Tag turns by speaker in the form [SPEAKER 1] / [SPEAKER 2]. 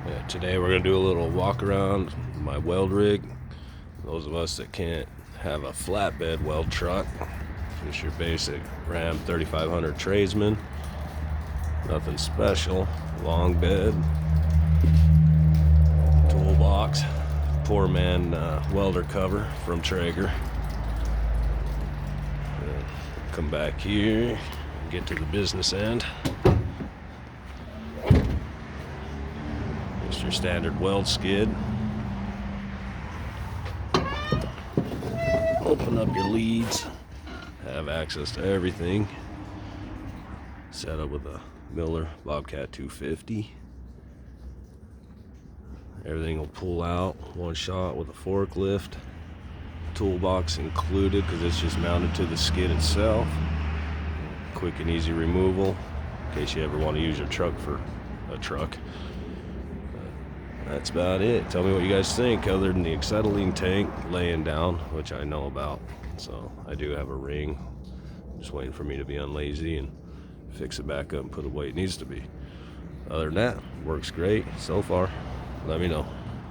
[SPEAKER 1] Yeah, today we're gonna do a little walk around my weld rig. Those of us that can't have a flatbed weld truck, just your basic Ram 3500 tradesman. Nothing special. Long bed, toolbox, poor man welder cover from Traeger. Come back here and get to the business end. Just your standard weld skid. Open up your leads, have access to everything. Set up with a Miller Bobcat 250. Everything will pull out one shot with a forklift. Toolbox included because it's just mounted to the skid itself. Quick and easy removal in case you ever want to use your truck for a truck. That's about it. Tell me what you guys think, other than the acetylene tank laying down, which I know about. So I do have a ring, just waiting for me to be unlazy and fix it back up and put it the way it needs to be. Other than that, works great so far. Let me know.